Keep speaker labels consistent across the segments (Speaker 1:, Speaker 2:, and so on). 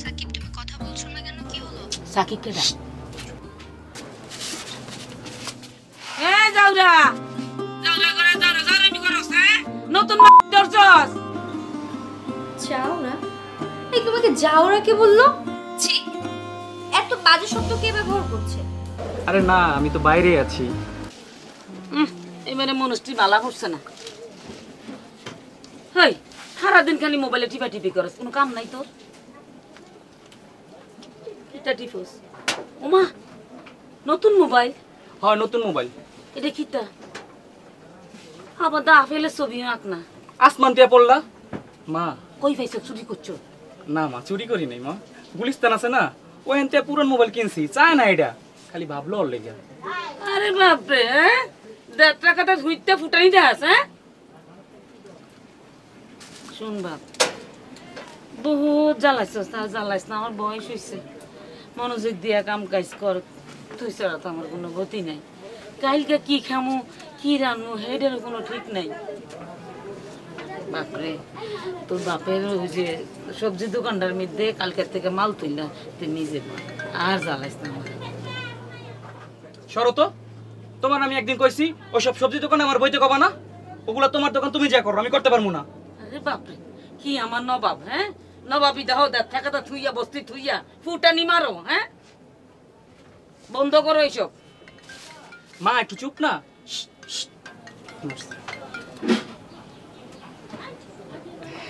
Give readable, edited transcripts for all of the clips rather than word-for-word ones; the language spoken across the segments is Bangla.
Speaker 1: সাকিব তুমি কথা বলছো না কেন? কি হলো?
Speaker 2: সাকিবকে ডাক। এই যাওরা যাওরা করে যাওরা যাওরা কি করছ? হ্যাঁ নতুন দরজস
Speaker 1: যাওরা? এই তোমাকে যাওরা কে বললো? ছি, এত বাজে শব্দ কে ব্যবহার করছে?
Speaker 3: আরে না, আমি তো বাইরে আছি।
Speaker 2: এবারে মনস্ট্রি বালা করছে না। হেই সারাদিন খালি মোবাইলে টিপি করস, কোনো কাম নাই তোর? কিটা টিপস? ওমা নতুন মোবাইল?
Speaker 3: হ্যাঁ নতুন মোবাইল।
Speaker 2: এটা কিটা? আবার দা ফেলে ছবি আঁক না।
Speaker 3: আসমান দিয়ে পড়লা মা।
Speaker 2: কই পাইছো? চুরি করছো?
Speaker 3: না মা, চুরি করি নাই মা। গুলিস্তান আছে না, ওই এনতে পুরান মোবাইল কিনছি, চায় না এটা, খালি ভাবলো ওর লেগে।
Speaker 2: আরে বাপরে, হ্যাঁ 1.5 টাকাটা হুইটটা ফুটাই দাস। হ্যাঁ শুন বাপ, বহুত জ্বালাইছস, তার জ্বালাইছ না, আমার বয়স হয়েছে, মনোযোগ দিয়া কাম কাজ কর, তুই ছাড়া তো আমার কোনো গতি নাই। কালকে কি খামু কি রানু হেডের কোনো ঠিক নাই। বাপরে তোর বাপের ওই যে সবজি দোকানটার মধ্যে কালকের থেকে মাল তুললা, তুই নিজে আর জ্বালাইছ না আমার।
Speaker 3: শরত, তোমার আমি একদিন কইছি ওইসব সবজি দোকানে আমার বইতে কবা না, ওগুলা তোমার দোকান তুমি যা করো, আমি করতে পারবো না।
Speaker 2: আরে বাপরে কি আমার নবাব? হ্যাঁ নবাবি দাও দেখ থাকাটা থুইয়া বস্তি থুইয়া ফুটানি মারো। হ্যাঁ বন্ধ করো এইসব।
Speaker 3: মা একটু চুপ না।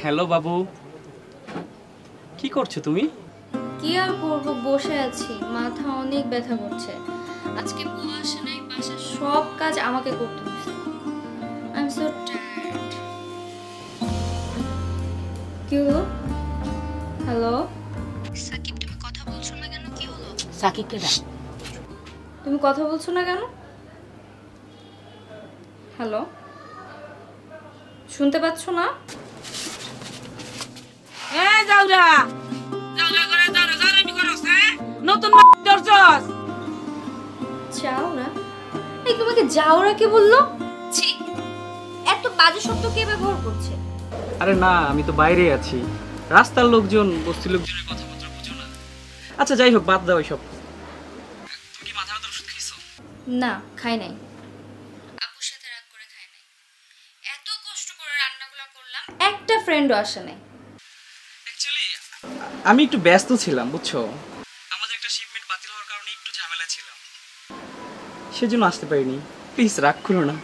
Speaker 3: হ্যালো বাবু, কি করছো তুমি?
Speaker 1: কি আর করবো, বসে আছি, মাথা অনেক ব্যথা করছে। আজকে বউ আসে নাই, বাসার সব কাজ আমাকে করতে হচ্ছে। I am so tired. কি হলো? হ্যালো সাকিব তুমি কথা বলছো না কেন? কি হলো?
Speaker 2: সাকিবকে ডাক।
Speaker 1: তুমি কথা বলছো না কেন? হ্যালো শুনতে পাচ্ছ না?
Speaker 2: এই যাওরা যাওরা করে যাওরা যাওরা কি করছ? হ্যাঁ নতুন দরজস
Speaker 1: যাওরা? এই তোমাকে যাওরা কে বললো? ছি, এত বাজে শব্দ কে ব্যবহার করছে?
Speaker 3: আরে না, আমি তো বাইরে আছি, রাস্তার লোকজন বস্তির লোকজনের কথাবার্তা বুঝো না। আচ্ছা যাই হোক, বাদ দাও এসব। তুমি কি মাথা ব্যথার ওষুধ খাইছো?
Speaker 1: না খাই নাই, আপুর সাথে রাগ করে খাই নাই। এত কষ্ট করে রান্নাগুলো করলাম, একটা ফ্রেন্ডও আসে নাই।
Speaker 3: অ্যাকচুয়ালি আমি একটু ব্যস্ত ছিলাম বুঝছো, আমাদের একটা শিপমেন্ট বাতিল হওয়ার কারণে একটু ঝামেলা ছিলাম, সেজন্য আসতে পারিনি। প্লিজ রাগ করো না।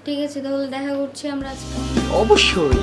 Speaker 1: ঠিক আছে তাহলে দেখা করছি আমরা আজকে।
Speaker 3: অবশ্যই।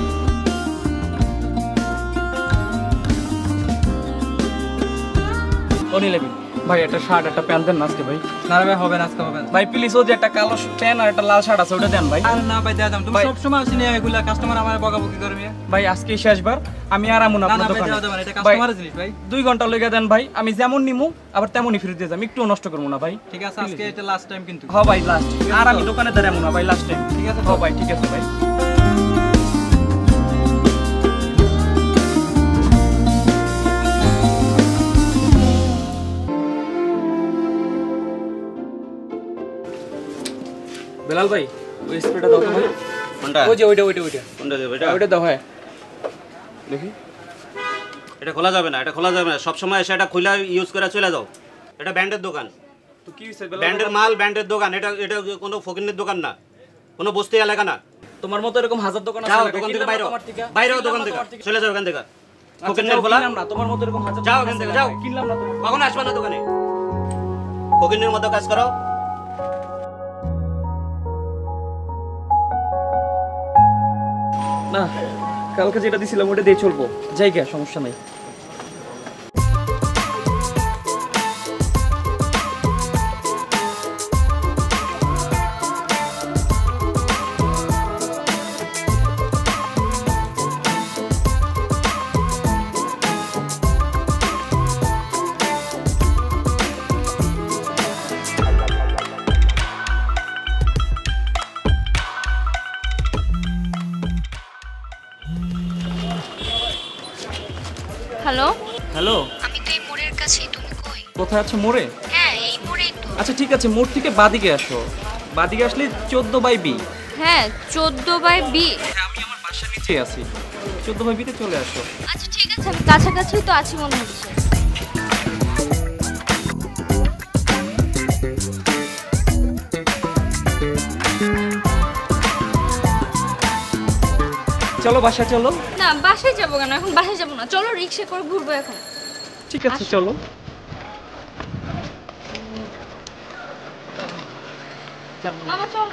Speaker 3: ভাই একটা শার্ট একটা প্যান্ট দেন না আজকে ভাই।
Speaker 4: না ভাই হবে না, আজকে হবে না
Speaker 3: ভাই প্লিজ, ও যে একটা কালো প্যান্ট আর একটা লাল শার্ট আছে ওটা দেন ভাই।
Speaker 4: আর না ভাই দাও, তুমি সব সময় আসি না এগুলা, কাস্টমার আমার বকাবকি করবে।
Speaker 3: ভাই আজকে শেষবার, আমি আর আমু না আপনার দোকানে।
Speaker 4: না ভাই এটা কাস্টমারের জিনিস ভাই।
Speaker 3: 2 ঘন্টা লইগা দেন ভাই, আমি যেমন নিমু আবার তেমনই ফিরে দিয়ে যাম, একটু নষ্ট করবো না ভাই।
Speaker 4: ঠিক আছে আজকে এটা লাস্ট টাইম কিন্তু।
Speaker 3: হ্যাঁ ভাই লাস্ট, আর আমি দোকানে দাঁড়াবো না ভাই, লাস্ট টাইম।
Speaker 4: ঠিক আছে
Speaker 3: হ্যাঁ ভাই ঠিক আছে ভাই। বেলাল ভাই ওই স্প্রেটা দাও তো ভাই।
Speaker 4: কোনটা?
Speaker 3: ওই যে ওইটা ওইটা ওইটা
Speaker 4: কোনটা দেব এটা?
Speaker 3: ওইটা দাও। হ্যাঁ দেখি।
Speaker 4: এটা খোলা যাবে না, এটা খোলা যাবে না, সব সময় এসে এটা খুলে ইউজ করে চলে যাও। এটা ব্র্যান্ডের দোকান,
Speaker 3: তো কি হইছে বেলাল?
Speaker 4: ব্র্যান্ডের মাল, ব্র্যান্ডের দোকান। এটা এটা কোনো ফকিনের দোকান না, কোনো বস্তি এলাকা না।
Speaker 3: তোমার মতো এরকম হাজার দোকান আছে,
Speaker 4: যাও দোকান থেকে বাইরে, বাইরে দোকান থেকে চলে যাও এখান থেকে। ফকিনের খোলা
Speaker 3: কিনলাম না, তোমার মতো এরকম হাজার
Speaker 4: যাও এখান থেকে, যাও।
Speaker 3: কিনলাম না তোমার।
Speaker 4: কখন আসবে না দোকানে? ফকিনের মতো কাজ করো।
Speaker 3: না কালকে যেটা দিছিলাম ওটা দিয়ে চলবো, জায়গা সমস্যা নাই।
Speaker 1: হ্যালো
Speaker 3: হ্যালো,
Speaker 1: আমি তো এই মোড়ের কাছেই, তুমি কই?
Speaker 3: কোথায় আছো? মোড়ে?
Speaker 1: হ্যাঁ এই মোড়েই তো।
Speaker 3: আচ্ছা ঠিক আছে, মোড় থেকে বাদিকে আসো, বাদিকে আসলে 14/B।
Speaker 1: হ্যাঁ 14/B।
Speaker 3: আমি আমার বাসার নিচে নিচেই আছি, 14 ভাই বিতে চলে আসো।
Speaker 1: আচ্ছা ঠিক আছে, আমি কাছাকাছি তো আছি মনে হচ্ছে।
Speaker 3: চলো বাসায় চলো।
Speaker 1: না বাসায় যাবো কেন, এখন বাসায় যাবো না, চলো রিক্সা করে ঘুরবো এখন।
Speaker 3: ঠিক আছে চলো।
Speaker 1: বাবা চল।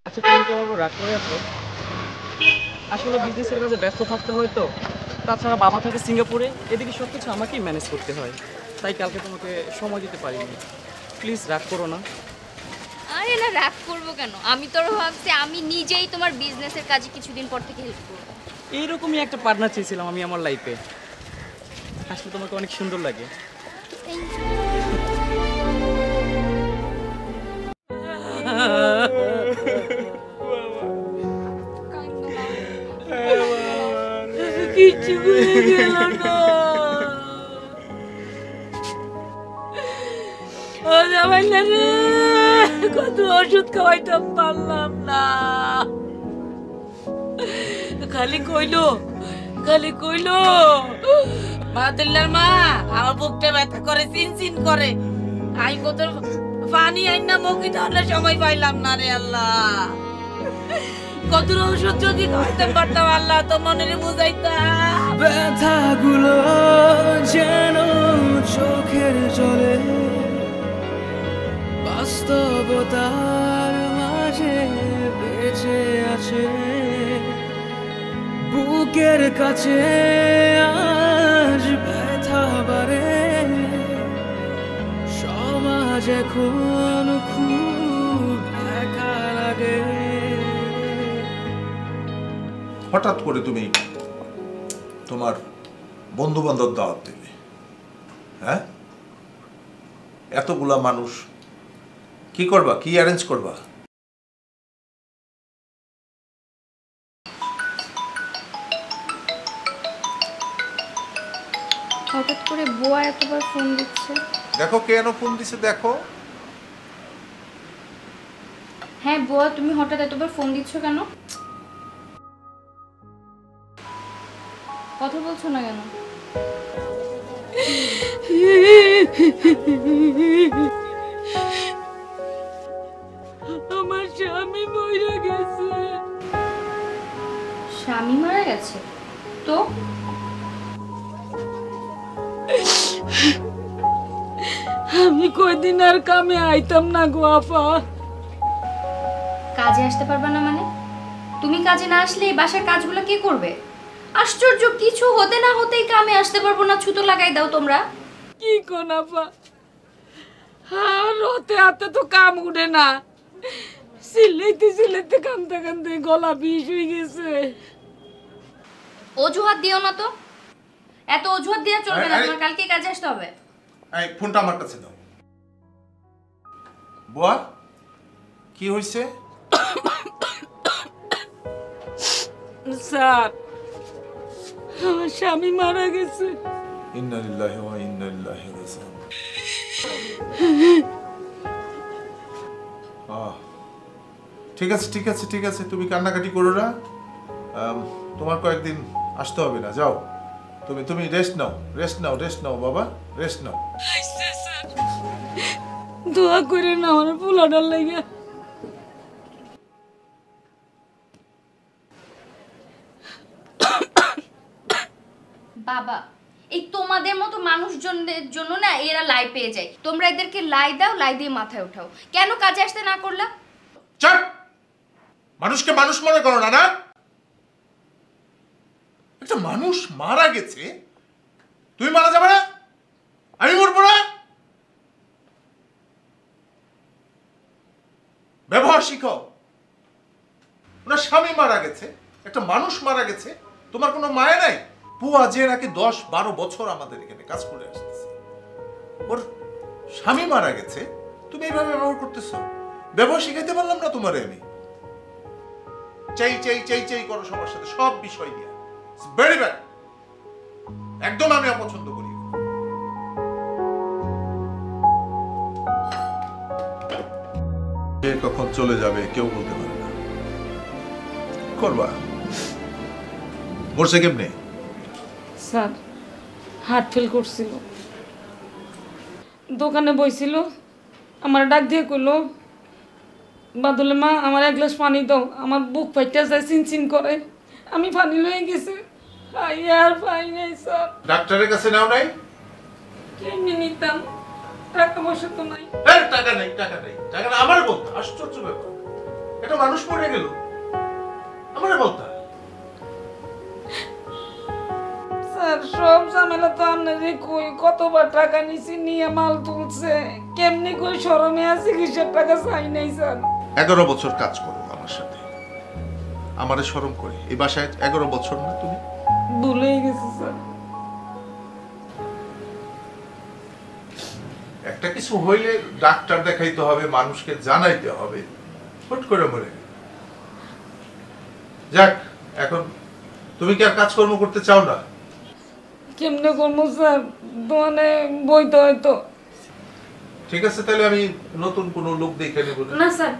Speaker 3: আচ্ছা তুমি কি আমার রাগ করে আছো? আসলে বিজনেসের কাজে ব্যস্ত থাকতে হয় তো, তাছাড়া বাবা থাকে সিঙ্গাপুরে, এদিকে সব কিছু আমাকেই ম্যানেজ করতে হয়, তাই কালকে তোমাকে সময় দিতে পারিনি। প্লিজ রাগ করো না।
Speaker 1: আরে না, রাগ করবো কেন, আমি তো ভাবছি আমি নিজেই তোমার বিজনেসের কাজে কিছুদিন পর থেকে হেল্প করবো।
Speaker 3: এইরকমই একটা পার্টনার চেয়েছিলাম আমি আমার লাইফে। আসলে তোমাকে অনেক সুন্দর লাগে।
Speaker 2: কিচ্ছু ভুলে গেল না। ও জামাই না রে, কত ওষুধ খাওয়াইতাম পারলাম না। খালি কইলো মাতুল্লার মা আমার বুকটা ব্যথা করে, চিনচিন করে। আই কত পানি আইন না মুখে ধরলে সময় পাইলাম না রে আল্লাহ। কত ওষুধ যদি খাইতে পারতাম আল্লাহ তো মনের বুঝাইতাম।
Speaker 5: ব্যথাগুলো যেন চোখের জলে বাস্তবতার মাঝে বেঁচে আছে, বুকের কাছে আজ ব্যথা বাড়ে, সমাজ এখন খুব একা লাগে।
Speaker 6: হঠাৎ করে তুমি তোমার বন্ধু বান্ধব দাওয়াত দেবে? হ্যাঁ, এতগুলা মানুষ কি করবা, কি অ্যারেঞ্জ করবা?
Speaker 1: হঠাৎ করে বুয়া এতবার ফোন দিচ্ছে।
Speaker 6: দেখো কেন ফোন দিছে, দেখো।
Speaker 1: হ্যাঁ বুয়া, তুমি হঠাৎ এতবার ফোন দিচ্ছ কেন? কথা বলছো না কেন?
Speaker 2: আমার স্বামী মরে গেছে।
Speaker 1: স্বামী মারা গেছে তো?
Speaker 2: আমি কয়দিন আর কামে আইতাম না গো আপা।
Speaker 1: কাজে আসতে পারবে না মানে? তুমি কাজে না আসলে এই বাসার কাজগুলো কে করবে? আশ্চর্য, কিছু হতে না হতেই কামে আসতে পারবো না, ছুতো লাগাই দাও তোমরা।
Speaker 2: কি কোন আপা, আর রতে হাতে তো কাম উঠে না। সিলাইতে কান্দতে গলা বিষ হয়ে গেছে।
Speaker 1: অজুহাত দিও না তো, এত অজুহাত দিয়ে চলবে না, তোমার কালকে কাজে আসতে হবে।
Speaker 6: এই ফোনটা আমার কাছে দাও। বুয়া কি হয়েছে?
Speaker 2: স্যার, আমার স্বামী মারা গেছে।
Speaker 6: ইন্না লিল্লাহি ওয়া ইন্না ইলাইহি রাজিউন। ঠিক আছে ঠিক আছে ঠিক আছে, তুমি কান্নাকাটি করো না। তোমার কয়েকদিন আসতে হবে না, যাও। তুমি রেস্ট নাও বাবা, রেস্ট নাও।
Speaker 2: দোয়া করে না আমার পোলাটার লাগে।
Speaker 1: বাবা, এই তোমাদের মতো মানুষজনদের জন্য না এরা লাই পেয়ে যায়। তোমরা এদেরকে লাই দাও, লাই দিয়ে মাথায় উঠাও। কেন কাজে আসতে না করলা?
Speaker 6: চুপ! মানুষকে মানুষ মনে করো না? না, একটা মানুষ মারা গেছে, তুমি মারা যাবে না? আমি মরবো না? ব্যবহার শিখো। ওনার স্বামী মারা গেছে, একটা মানুষ মারা গেছে, তোমার কোনো মায়া নাই? পুয়া যে নাকি 10-12 বছর আমাদের এখানে কাজ করে আসতেছে, ওর স্বামী মারা গেছে, তুমি এইভাবে ব্যবহার করতেছো। ব্যবহার শিখাইতে পারলাম না তোমারে আমি? চাই চাই চাই চাই করো সবার সাথে, সব বিষয় নিয়ে। ভেরি ব্যাড, একদম আমি অপছন্দ করি। কে কখন চলে যাবে কেউ বলতে পারে না। করবা মরছে কেমনে?
Speaker 2: স্যার হার্ট ফেল করছিল, দোকানে বইছিল, আমার ডাক দিয়ে কইলো, বাদলে মা আমার এক গ্লাস পানি দাও, আমার বুক ফাইটা যায়, চিনচিন করে। আমি পানি লয়ে গেছি, খাই আর পাই নাই স্যার।
Speaker 6: ডাক্তারের কাছে নাও নাই?
Speaker 2: কেমনি নিতাম, টাকা পয়সা তো নাই।
Speaker 6: টাকা নেই, টাকা নেই, টাকা না আমার বলতো। আশ্চর্য ব্যাপার, এটা মানুষ মরে গেল আমার বলতা।
Speaker 2: স্যার সব ঝামেলা তো আপনারই কই, কতবার টাকা নিছি, নিয়ে মাল তুলছে, কেমনি কই শরমে আছে, কিসের টাকা চাই নাই স্যার।
Speaker 6: 11 বছর কাজ করো আমার সাথে, আমারে শরম করে। এই বাসায় 11 বছর না তুমি?
Speaker 2: ভুলেই গেছি স্যার।
Speaker 6: একটা কিছু হইলে ডাক্তার দেখাইতে হবে, মানুষকে জানাইতে হবে, হুট করে মরে গেল। যাক, এখন তুমি কি আর কাজকর্ম করতে চাও না?
Speaker 2: কেমনে করবো স্যার, দোকানে বইতে হয়তো।
Speaker 6: ঠিক আছে, তাহলে আমি নতুন কোনো লোক দেখে নেব।
Speaker 1: না স্যার,